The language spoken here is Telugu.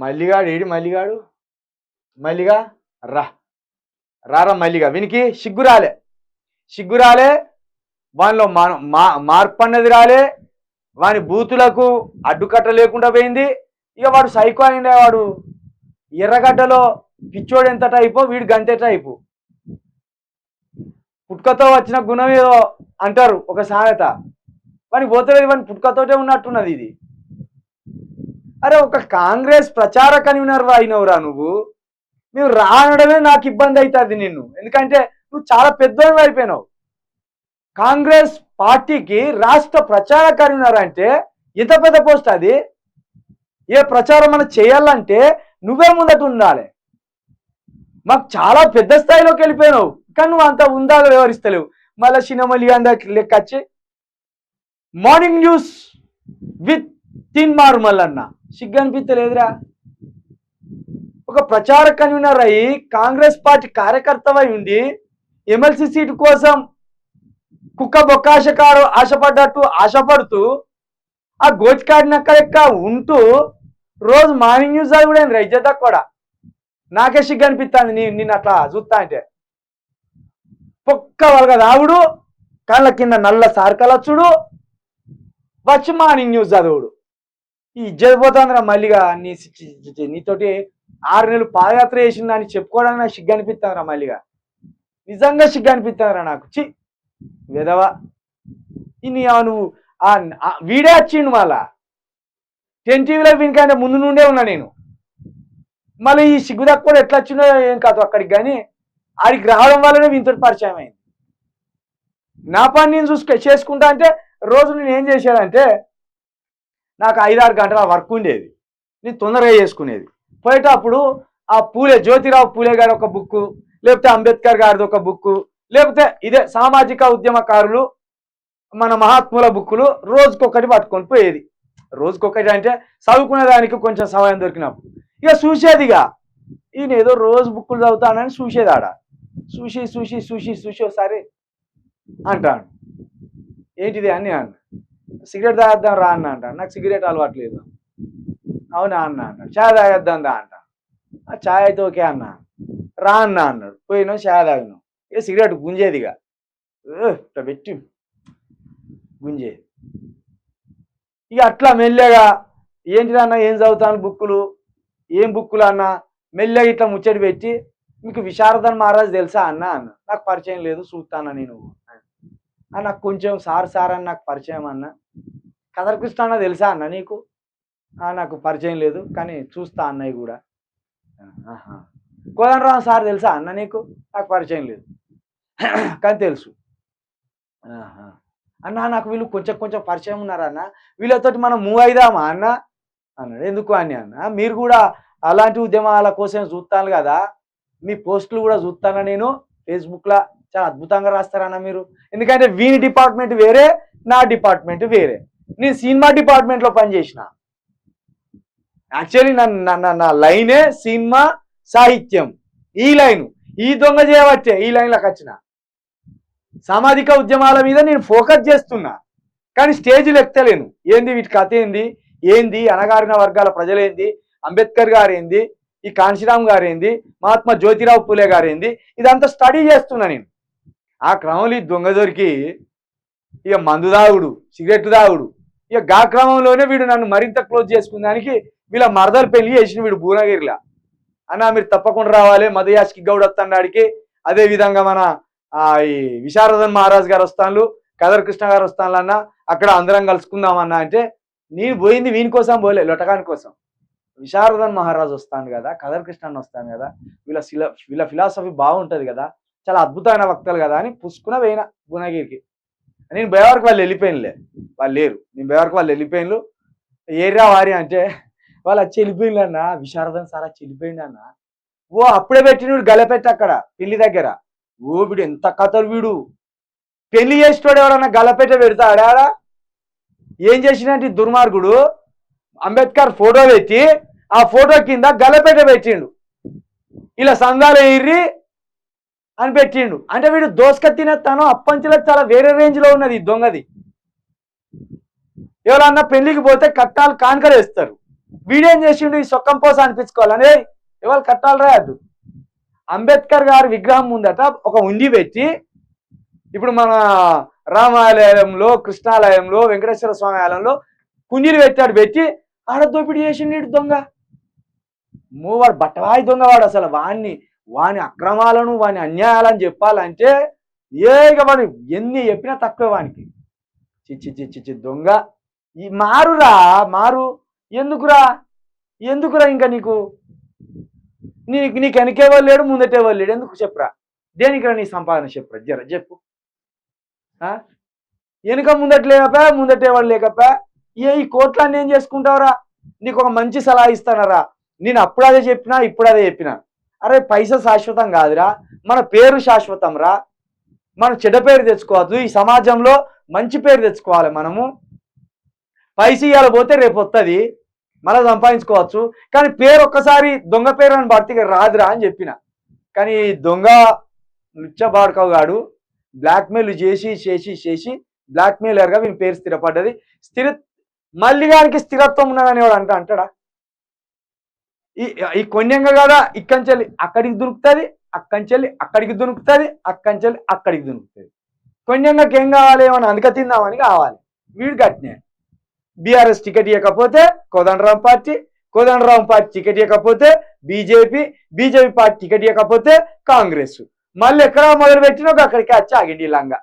మల్లిగాడు ఏడి మల్లిగాడు మల్లిగా రా రారా మల్లిగా వీనికి సిగ్గురాలే వానిలో మార్పు అన్నది రాలే వాని బూతులకు అడ్డుకట్ట లేకుండా పోయింది. ఇక వాడు సైకో అయిండే వాడు ఎర్రగడ్డలో పిచ్చోడు ఎంత టైపో వీడు గంతే టైపు. పుట్టుకతో వచ్చిన గుణం ఏదో అంటారు ఒక సామెత, వానికి పోతలేదు, వాని పుట్టుకతోటే ఉన్నట్టున్నది ఇది. అరే ఒక కాంగ్రెస్ ప్రచార కన్వీనర్ అయినవురా నువ్వు రానడమే నాకు ఇబ్బంది అవుతుంది నిన్ను, ఎందుకంటే నువ్వు చాలా పెద్దోడు అయిపోయినావు. కాంగ్రెస్ పార్టీకి రాష్ట్ర ప్రచార కన్వీనర్ అంటే ఎంత పెద్ద పోస్ట్ అది. ఏ ప్రచారం మనం చేయాలంటే నువ్వే ముందట ఉండాలి. మాకు చాలా పెద్ద స్థాయిలోకి వెళ్ళిపోయినావు, కానీ నువ్వు అంత ఉందాగా వ్యవహరిస్తలేవు. మళ్ళీ సినిమాలి లెక్క వచ్చి morning news with Teenmaar Mallanna సిగ్గు అనిపించలేదురా. ఒక ప్రచార కన్వీనర్ అయ్యి కాంగ్రెస్ పార్టీ కార్యకర్తవై ఉండి ఎమ్మెల్సీ సీటు కోసం కుక్క బొక్కాశకారు ఆశపడుతూ ఆ గోచికాడినక్క ఉంటూ రోజు మార్నింగ్ న్యూస్ అది కూడా రైజత కూడా నాకే సిగ్గు అనిపిస్తుంది నిన్ను అట్లా చూస్తా అంటే. పొక్క వాళ్ళ రావుడు, కళ్ళ కింద నల్ల సార్కలచ్చుడు, వచ్చి మార్నింగ్ న్యూస్ చదువుడు. ఈ ఇజ్జతిపోతుందిరా మల్లిగా నీతోటి 6 నెలలు పాదయాత్ర చేసిందా అని చెప్పుకోవడానికి నాకు సిగ్గు అనిపిస్తుందిరా మల్లిగా, నిజంగా సిగ్గు అనిపిస్తుందిరా నాకు. విధవా నువ్వు వీడే వచ్చిండు మళ్ళా 10 టీవీలో వీనికంటే ముందు నుండే ఉన్నా నేను. మళ్ళీ ఈ సిగ్గుదాకా కూడా ఎట్లా వచ్చిందో ఏం కాదు అక్కడికి, కానీ ఆడికి రావడం వల్లనే వీనితో పరిచయం అయింది. నా పని నేను చేసుకుంటా అంటే రోజు నేను ఏం చేసేదంటే నాకు 5-6 గంటల వర్క్ ఉండేది, నేను తొందరగా చేసుకునేది. పోయేటప్పుడు ఆ జ్యోతిరావు పూలే గారి ఒక బుక్కు, లేకపోతే అంబేద్కర్ గారిది ఒక బుక్కు, లేకపోతే ఇదే సామాజిక ఉద్యమకారులు మన మహాత్ముల బుక్కులు రోజుకొకటి పట్టుకొని పోయేది. రోజుకొకటి అంటే చదువుకునే దానికి కొంచెం సమయం దొరికినప్పుడు ఇక చూసేదిగా. ఈయన ఏదో రోజు బుక్కులు చదువుతానని చూసేది. ఆడ చూసి ఒకసారి అంటాను ఏంటిది అని అన్న, సిగరెట్ తాగేద్దాం రా అన్న అంటాను. నాకు సిగరెట్ అలవాట్లేదు. అవునా అన్న అన్నాడు. ఛాయ్ తాగేద్దాం దా అంట. ఛాయ్ అయితే ఓకే అన్న, రా అన్న అన్నాడు. పోయినాం, ఛాయ్ తాగినాం. ఇక సిగరెట్ గుంజేదిగా, ఇట్లా పెట్టి గుంజేది. ఇక అట్లా మెల్లగా ఏంటిదన్నా ఏం చదువుతాను బుక్కులు, ఏం బుక్కులు అన్న, మెల్లగా ఇట్లా ముచ్చటి పెట్టి మీకు విశారదన్ మహారాజ్ తెలుసా అన్న అన్న. నాకు పరిచయం లేదు, చూస్తానా నేను. నాకు కొంచెం సార్ అని నాకు పరిచయం అన్న. కదర్కృష్ణ అన్న తెలుసా అన్న నీకు? నాకు పరిచయం లేదు, కానీ చూస్తా అన్నయ్య కూడా. కోదండరామ్ సార్ తెలుసా అన్న నీకు? నాకు పరిచయం లేదు, కానీ తెలుసు అన్న. నాకు వీళ్ళు కొంచెం పరిచయం ఉన్నారన్న, వీళ్ళతోటి మనం మూవ్ అయిదామా అన్న అన్నాడు. ఎందుకు అని అన్న, మీరు కూడా అలాంటి ఉద్యమాల కోసం చూస్తాను కదా, మీ పోస్టులు కూడా చూస్తాను నేను ఫేస్బుక్లో, చాలా అద్భుతంగా రాస్తారన్న మీరు. ఎందుకంటే వీని డిపార్ట్మెంట్ వేరే, నా డిపార్ట్మెంట్ వేరే. నేను సినిమా డిపార్ట్మెంట్లో పనిచేసిన. యాక్చువల్లీ నా లైనే సినిమా సాహిత్యం. ఈ లైను ఈ దొంగ చేయవచ్చే ఈ లైన్లోకి వచ్చిన. సామాజిక ఉద్యమాల మీద నేను ఫోకస్ చేస్తున్నా, కానీ స్టేజ్లు ఎక్కలేను. ఏంది వీటి కథ ఏంది అణగారిన వర్గాల ప్రజలేంది, అంబేద్కర్ గారు ఏంది, ఈ కాంశీరామ్ గారు ఏంది, మహాత్మా జ్యోతిరావు పూలే గారు ఏంది, ఇదంతా స్టడీ చేస్తున్నా నేను. ఆ క్రమంలో ఈ దొంగ దొరికి ఇక మందు తాగుడు, సిగరెట్ తాగుడు, ఇక గా క్రమంలోనే వీడు నన్ను మరింత క్లోజ్ చేసుకున్నానికి వీళ్ళ మరదలు పెళ్లి చేసిన వీడు భువనగిరిలా. అన్న మీరు తప్పకుండా రావాలి, మధుయాష్కి గౌడ్ వస్తాడికి, అదేవిధంగా మన ఈ విశారదన్ మహారాజ్ గారు వస్తాను, కదర్ గారు వస్తాను అన్న, అక్కడ అందరం కలుసుకుందామన్నా. అంటే నేను పోయింది వీని కోసం పోలే, లొటకాని కోసం. విశారదన్ మహారాజ్ వస్తాను కదా, కదర్ కృష్ణ వస్తాను కదా, వీళ్ళ ఫిలాసఫీ బాగుంటుంది కదా, చాలా అద్భుతమైన వక్తలు కదా అని పుసుకున పోయిన భువనగిరికి. నేను బయవరకు వాళ్ళు వెళ్ళిపోయినలే, వాళ్ళు లేరు. నేను బయవరకు వాళ్ళు వెళ్ళిపోయినలు. ఏరియా వారి అంటే వాళ్ళు వచ్చి వెళ్ళిపోయిండు అన్న, విశారదన్ సార్ వచ్చి వెళ్ళిపోయిండు అన్న. ఓ అప్పుడే పెట్టినడు గలపెట్టి అక్కడ పెళ్లి దగ్గర. ఓ వీడు ఎంత కథలు, వీడు పెళ్లి చేసేటోడు ఎవడన్నా గలపెట్ట పెడతాడా? ఏం చేసినట్టు దుర్మార్గుడు అంబేద్కర్ ఫోటో పెట్టి ఆ ఫోటో కింద గలపెట్ట పెట్టిండు, ఇలా సంఘాలు ఎర్రి అని పెట్టిండు. అంటే వీడు దోసక తినేస్తాను అప్పంచలో చాలా వేరే రేంజ్ లో ఉన్నది దొంగది. ఎవరన్నా పెళ్లికి పోతే కట్టాలు కానుకలు వేస్తారు, వీడేం చేసిండు ఈ సొక్కం పోస అనిపించుకోవాలని ఎవరు కట్టాలి రాదు. అంబేద్కర్ గారి విగ్రహం ముందట ఒక ఉండి పెట్టి ఇప్పుడు మన రామాలయంలో, కృష్ణాలయంలో, వెంకటేశ్వర స్వామి ఆలయంలో కుండీలు పెట్టాడు, పెట్టి ఆడ దోపిడీ చేసిండు దొంగ. వాడు బట్టవాయి దొంగ వాడు. అసలు వాని అక్రమాలను వాని అన్యాయాలని చెప్పాలంటే ఇక వాడు ఎన్ని చెప్పినా తక్కువ వానికి. చిచ్చి చిచ్చి చిచ్చి దొంగ. ఈ మారురా మారు. ఎందుకురా ఇంకా నీకు వెనకేవాళ్ళు లేడు, ముందటేవాళ్ళు లేడు, ఎందుకు చెప్పురా? దేనికిరా నీ సంపాదన చెప్పురా, జర చెప్పు. వెనుక ముందట లేకపోయా, ముందటేవాళ్ళు లేకపోయా, ఈ కోట్లన్నీ ఏం చేసుకుంటావురా? నీకు ఒక మంచి సలహా ఇస్తానరా. నేను అప్పుడు అదే చెప్పినా, ఇప్పుడు అదే చెప్పినా. అరే పైసా శాశ్వతం కాదురా, మన పేరు శాశ్వతం రా. మనం చెడ్డ పేరు తెచ్చుకోవద్దు, ఈ సమాజంలో మంచి పేరు తెచ్చుకోవాలి. మనము పైసా ఇవ్వాలి పోతే రేపు వస్తుంది, మళ్ళీ సంపాదించుకోవచ్చు. కానీ పేరు ఒక్కసారి దొంగ పేరు అని భర్తీగా రాదురా అని చెప్పిన. కానీ దొంగ లుచ్చబాడుకోగాడు బ్లాక్మెయిల్ చేసి బ్లాక్మెయిలర్గా వీని పేరు స్థిరపడ్డది. మళ్ళీ గానికి స్థిరత్వం ఉన్నదని వాడు అంటాడా? ఈ కొన్యంగా కదా ఇక్కంచెల్లి అక్కడికి దొరుకుతుంది, అక్కంచెల్లి అక్కడికి దొరుకుతుంది, అక్కంచెల్లి అక్కడికి దొరుకుతుంది. కొన్యంగాకి ఏం కావాలి? ఏమన్నా అందుక తిందామని కావాలి. వీడు కట్టినా బీఆర్ఎస్ టికెట్ ఇవ్వకపోతే Kodandaram party, Kodandaram party ticket ఇవ్వకపోతే బీజేపీ పార్టీ టికెట్ ఇవ్వకపోతే కాంగ్రెస్. మళ్ళీ ఎక్కడ మొదలు పెట్టినా అక్కడికి వచ్చి ఆగిండి లంగా.